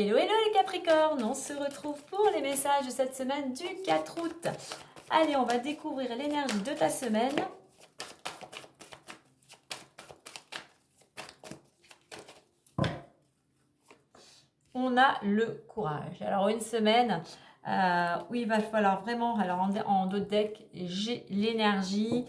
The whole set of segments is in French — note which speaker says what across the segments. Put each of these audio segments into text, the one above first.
Speaker 1: Hello, hello les Capricornes, on se retrouve pour les messages de cette semaine du 4 août. Allez, on va découvrir l'énergie de ta semaine. On a le courage. Alors une semaine où il va falloir vraiment, alors en dos de deck, j'ai l'énergie.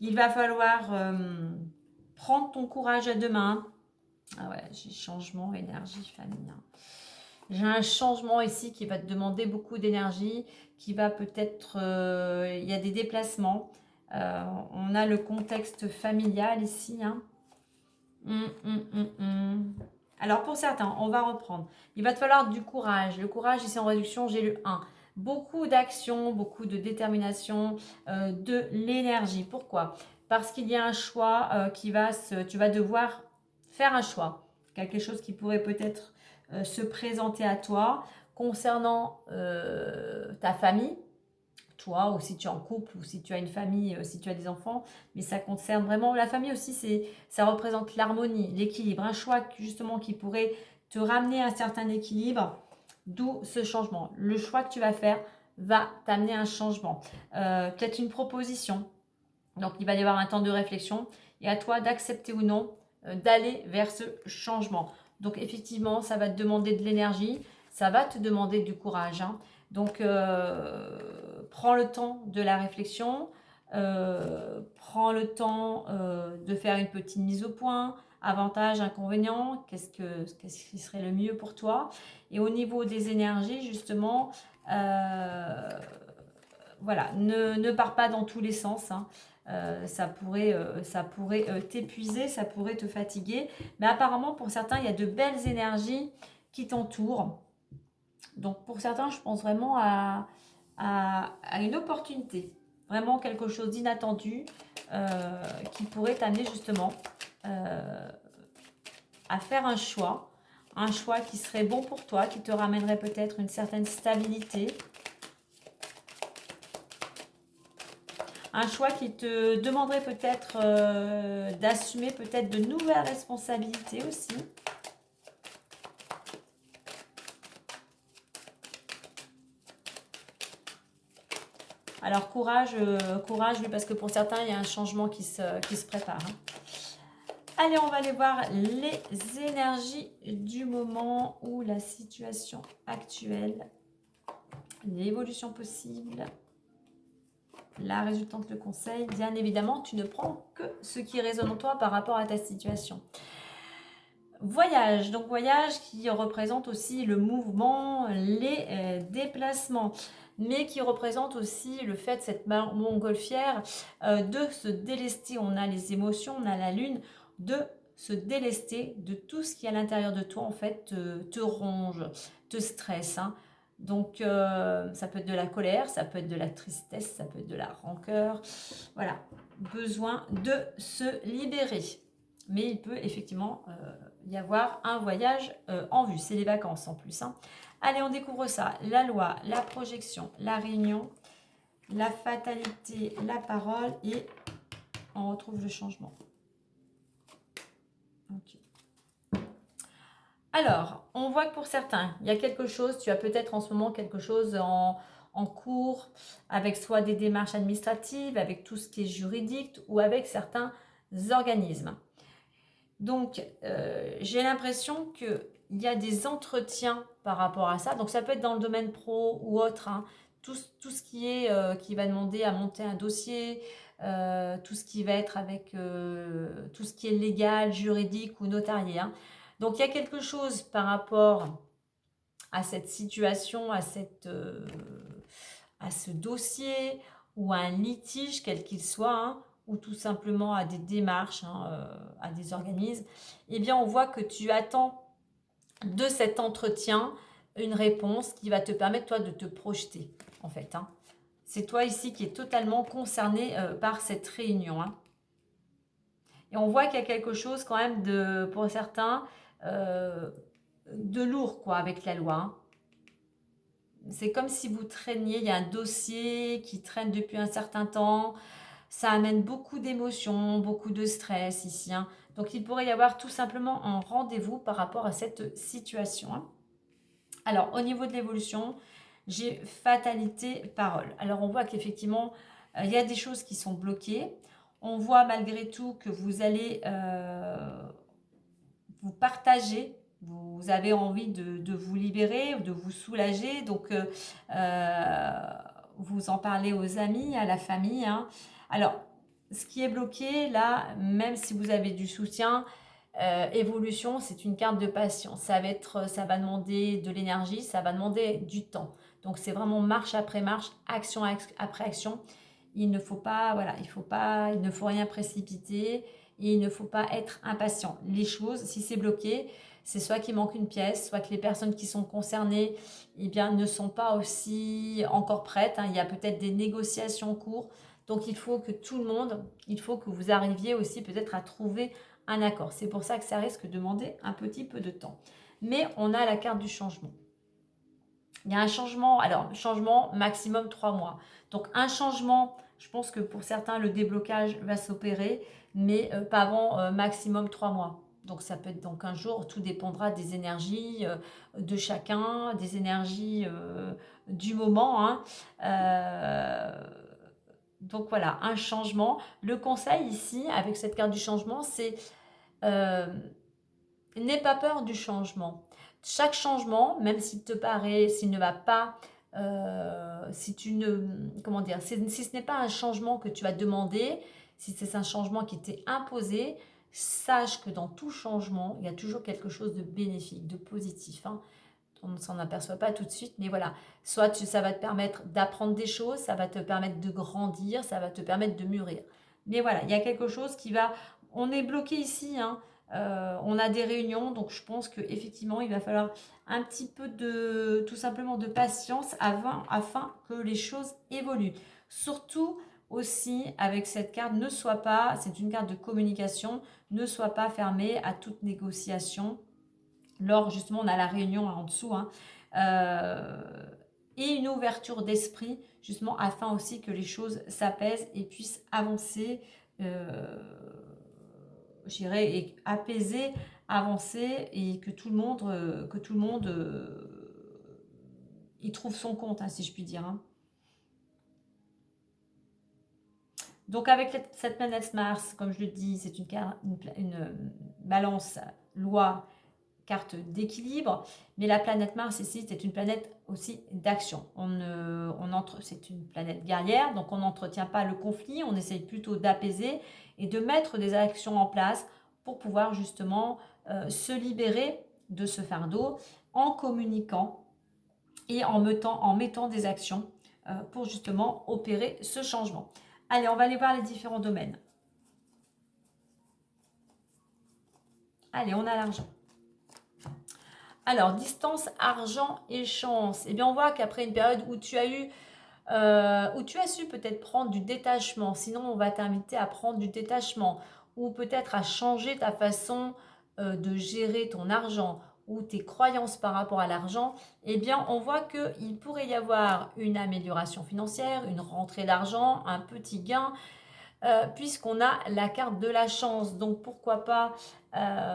Speaker 1: Il va falloir prendre ton courage à deux mains. Ah ouais, j'ai changement, énergie, famille. J'ai un changement ici qui va te demander beaucoup d'énergie, qui va peut-être... il y a des déplacements. On a le contexte familial ici. Alors pour certains, on va reprendre. Il va te falloir du courage. Le courage ici en réduction, j'ai le 1. Beaucoup d'action, beaucoup de détermination, de l'énergie. Pourquoi? Parce qu'il y a un choix qui va se... Tu vas devoir faire un choix. Quelque chose qui pourrait peut-être se présenter à toi concernant ta famille, toi, ou si tu es en couple, ou si tu as une famille, si tu as des enfants, mais ça concerne vraiment la famille aussi, ça représente l'harmonie, l'équilibre, un choix justement qui pourrait te ramener à un certain équilibre, d'où ce changement. Le choix que tu vas faire va t'amener à un changement, peut-être une proposition, donc il va y avoir un temps de réflexion, et à toi d'accepter ou non d'aller vers ce changement. Donc effectivement, ça va te demander de l'énergie, ça va te demander du courage. Donc prends le temps de la réflexion, prends le temps de faire une petite mise au point, avantages, inconvénients, qu'est-ce qui serait le mieux pour toi. Et au niveau des énergies, justement, voilà, ne pars pas dans tous les sens. Ça pourrait t'épuiser, ça pourrait te fatiguer. Mais apparemment, pour certains, il y a de belles énergies qui t'entourent. Donc, pour certains, je pense vraiment à une opportunité. Vraiment quelque chose d'inattendu qui pourrait t'amener justement à faire un choix. Un choix qui serait bon pour toi, qui te ramènerait peut-être une certaine stabilité. Un choix qui te demanderait peut-être d'assumer peut-être de nouvelles responsabilités aussi. Alors courage, courage, oui, parce que pour certains, il y a un changement qui se prépare. Allez, on va aller voir les énergies du moment ou la situation actuelle, l'évolution possible. La résultante le conseil, bien évidemment, tu ne prends que ce qui résonne en toi par rapport à ta situation. Voyage, donc voyage qui représente aussi le mouvement, les déplacements, mais qui représente aussi le fait, cette montgolfière, de se délester. On a les émotions, on a la lune, de se délester de tout ce qui à l'intérieur de toi, en fait, te ronge, te stresse. Donc, ça peut être de la colère, ça peut être de la tristesse, ça peut être de la rancœur. Voilà, besoin de se libérer. Mais il peut effectivement y avoir un voyage en vue. C'est les vacances en plus. Allez, on découvre ça. La loi, la projection, la réunion, la fatalité, la parole et on retrouve le changement. Ok. Alors, on voit que pour certains, il y a quelque chose, tu as peut-être en ce moment quelque chose en cours, avec soit des démarches administratives, avec tout ce qui est juridique ou avec certains organismes. Donc, j'ai l'impression qu'il y a des entretiens par rapport à ça. Donc, ça peut être dans le domaine pro ou autre. Tout ce qui est qui va demander à monter un dossier, tout ce qui va être avec tout ce qui est légal, juridique ou notarié. Donc, il y a quelque chose par rapport à cette situation, à ce dossier ou à un litige, quel qu'il soit, ou tout simplement à des démarches, à des organismes, eh bien on voit que tu attends de cet entretien une réponse qui va te permettre toi de te projeter en fait. C'est toi ici qui est totalement concerné par cette réunion. Et on voit qu'il y a quelque chose quand même pour certains de lourd quoi avec la loi. C'est comme si vous traîniez, il y a un dossier qui traîne depuis un certain temps. Ça amène beaucoup d'émotions, beaucoup de stress ici. Donc, il pourrait y avoir tout simplement un rendez-vous par rapport à cette situation. Alors, au niveau de l'évolution, j'ai fatalité, parole. Alors, on voit qu'effectivement, il y a des choses qui sont bloquées. On voit malgré tout que vous allez vous partager. Vous avez envie de vous libérer, de vous soulager. Donc, vous en parlez aux amis, à la famille, hein. Alors, ce qui est bloqué, là, même si vous avez du soutien, évolution, c'est une carte de patience. Ça va demander de l'énergie, ça va demander du temps. Donc, c'est vraiment marche après marche, action après action. Il ne faut pas, voilà, il ne faut rien précipiter et il ne faut pas être impatient. Les choses, si c'est bloqué, c'est soit qu'il manque une pièce, soit que les personnes qui sont concernées, eh bien, ne sont pas aussi encore prêtes, hein. Il y a peut-être des négociations en cours. Donc, il faut que vous arriviez aussi peut-être à trouver un accord. C'est pour ça que ça risque de demander un petit peu de temps. Mais on a la carte du changement. Il y a un changement, alors changement maximum 3 mois. Donc un changement, je pense que pour certains, le déblocage va s'opérer, mais pas avant maximum 3 mois. Donc ça peut être dans 15 jours, tout dépendra des énergies de chacun, des énergies du moment, hein. Donc voilà, un changement. Le conseil ici, avec cette carte du changement, c'est euh, n'aie pas peur du changement. Chaque changement, même s'il te paraît, s'il ne va pas, si tu ne, comment dire, si ce n'est pas un changement que tu as demandé, si c'est un changement qui t'est imposé, sache que dans tout changement, il y a toujours quelque chose de bénéfique, de positif, hein. On ne s'en aperçoit pas tout de suite, mais voilà. Ça va te permettre d'apprendre des choses, ça va te permettre de grandir, ça va te permettre de mûrir. Mais voilà, il y a quelque chose qui va. On est bloqué ici, hein. On a des réunions, donc je pense qu'effectivement, il va falloir un petit peu de, tout simplement, de patience afin que les choses évoluent. Surtout aussi avec cette carte, c'est une carte de communication, ne sois pas fermé à toute négociation. Lors, justement, on a la réunion en dessous, hein, et une ouverture d'esprit, justement, afin aussi que les choses s'apaisent et puissent avancer, je dirais, et apaiser, avancer, et que tout le monde, y trouve son compte, hein, si je puis dire, hein. Donc avec cette planète Mars, comme je le dis, c'est une balance loi, carte d'équilibre, mais la planète Mars ici, c'est une planète aussi d'action. C'est une planète guerrière, donc on n'entretient pas le conflit, on essaye plutôt d'apaiser et de mettre des actions en place pour pouvoir justement se libérer de ce fardeau en communiquant et en mettant des actions pour justement opérer ce changement. Allez, on va aller voir les différents domaines. Allez, on a l'argent. Alors, distance, argent et chance. Eh bien, on voit qu'après une période où tu as su peut-être prendre du détachement, sinon on va t'inviter à prendre du détachement, ou peut-être à changer ta façon de gérer ton argent, ou tes croyances par rapport à l'argent, eh bien, on voit qu'il pourrait y avoir une amélioration financière, une rentrée d'argent, un petit gain, puisqu'on a la carte de la chance. Donc pourquoi pas,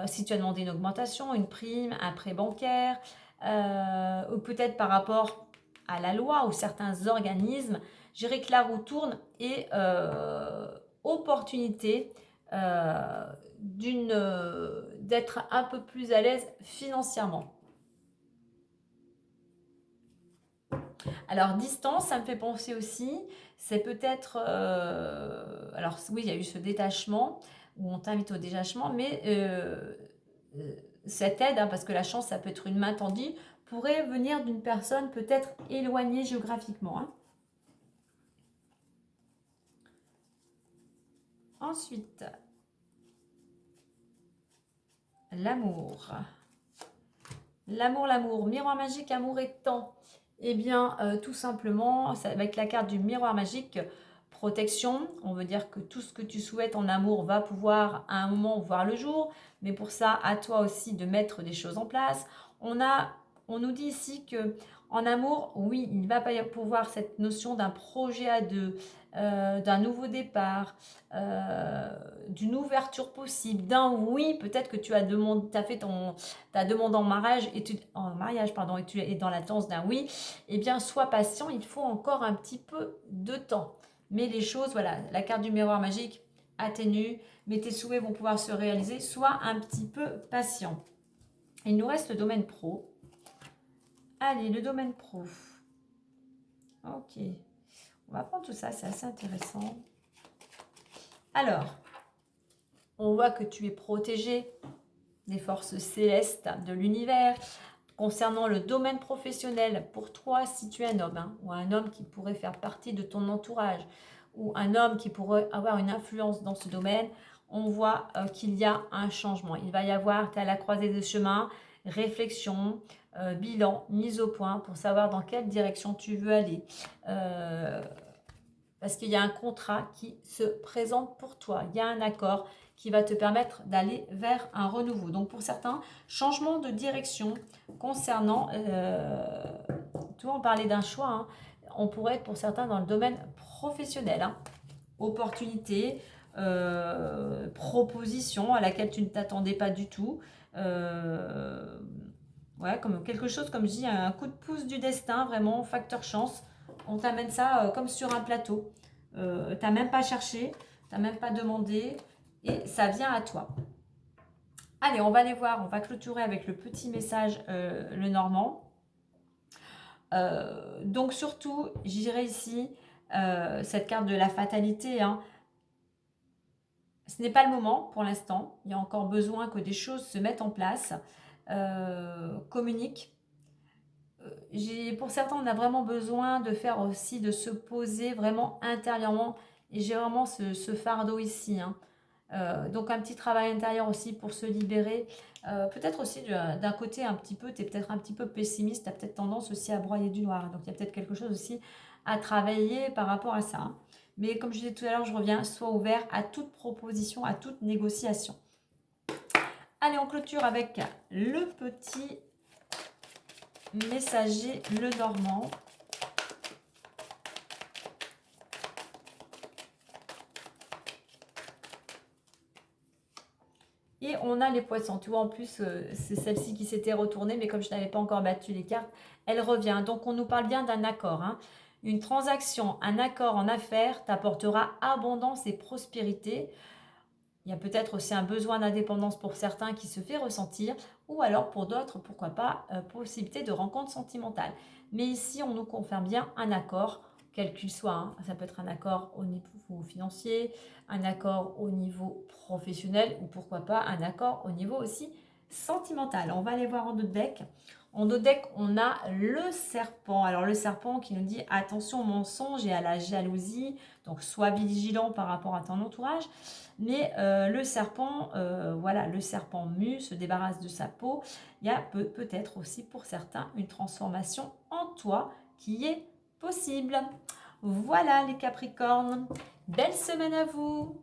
Speaker 1: si tu as demandé une augmentation, une prime, un prêt bancaire, ou peut-être par rapport à la loi ou certains organismes, je dirais que la roue tourne et opportunité d'être un peu plus à l'aise financièrement. Alors, distance, ça me fait penser aussi, c'est peut-être... alors oui, il y a eu ce détachement, où on t'invite au détachement, mais cette aide, hein, parce que la chance, ça peut être une main tendue, pourrait venir d'une personne peut-être éloignée géographiquement, hein. Ensuite, l'amour. L'amour, miroir magique, amour et temps. Eh bien, tout simplement, avec la carte du miroir magique, protection, on veut dire que tout ce que tu souhaites en amour va pouvoir à un moment voir le jour, mais pour ça, à toi aussi de mettre des choses en place. On a On nous dit ici que en amour, oui, il va pas y pouvoir cette notion d'un projet à deux, d'un nouveau départ, d'une ouverture possible, d'un oui, peut-être que tu as demandé, as fait ta demande en mariage et tu es dans l'attente d'un oui. Eh bien, sois patient, il faut encore un petit peu de temps. Mais les choses, voilà, la carte du miroir magique atténue, mais tes souhaits vont pouvoir se réaliser. Sois un petit peu patient. Il nous reste le domaine pro. Allez, le domaine pro. Ok. On va prendre tout ça, c'est assez intéressant. Alors, on voit que tu es protégé des forces célestes de l'univers. Concernant le domaine professionnel, pour toi, si tu es un homme, hein, ou un homme qui pourrait faire partie de ton entourage, ou un homme qui pourrait avoir une influence dans ce domaine, on voit qu'il y a un changement. Il va y avoir, tu es à la croisée des chemins, réflexion, bilan, mise au point pour savoir dans quelle direction tu veux aller. Parce qu'il y a un contrat qui se présente pour toi. Il y a un accord qui va te permettre d'aller vers un renouveau. Donc pour certains, changement de direction concernant, tu vois, on parlait d'un choix, hein, on pourrait être pour certains dans le domaine professionnel, hein, opportunité, proposition à laquelle tu ne t'attendais pas du tout, ouais, comme quelque chose, comme je dis, un coup de pouce du destin, vraiment, facteur chance. On t'amène ça comme sur un plateau. Tu n'as même pas cherché, tu n'as même pas demandé, et ça vient à toi. Allez, on va aller voir, on va clôturer avec le petit message, le normand. Donc surtout, j'irai ici, cette carte de la fatalité, hein. Ce n'est pas le moment pour l'instant, il y a encore besoin que des choses se mettent en place, communique. Pour certains, on a vraiment besoin de faire aussi, de se poser vraiment intérieurement. Et j'ai vraiment ce fardeau ici, hein. Donc un petit travail intérieur aussi pour se libérer. Peut-être aussi d'un côté un petit peu, tu es peut-être un petit peu pessimiste, tu as peut-être tendance aussi à broyer du noir. Donc il y a peut-être quelque chose aussi à travailler par rapport à ça, hein. Mais comme je disais tout à l'heure, je reviens, sois ouvert à toute proposition, à toute négociation. Allez, on clôture avec le petit messager, le normand. Et on a les poissons. Tu vois, en plus, c'est celle-ci qui s'était retournée, mais comme je n'avais pas encore battu les cartes, elle revient. Donc, on nous parle bien d'un accord, hein. Une transaction, un accord en affaires t'apportera abondance et prospérité. Il y a peut-être aussi un besoin d'indépendance pour certains qui se fait ressentir, ou alors pour d'autres, pourquoi pas, possibilité de rencontre sentimentale. Mais ici, on nous confirme bien un accord, quel qu'il soit, hein. Ça peut être un accord au niveau financier, un accord au niveau professionnel, ou pourquoi pas un accord au niveau aussi sentimental. On va aller voir en dos de deck. En dos de deck, on a le serpent. Alors le serpent qui nous dit attention au mensonge et à la jalousie, donc sois vigilant par rapport à ton entourage. Mais le serpent, voilà, le serpent mu se débarrasse de sa peau. Il y a peut-être aussi pour certains une transformation en toi qui est possible. Voilà les Capricornes, belle semaine à vous!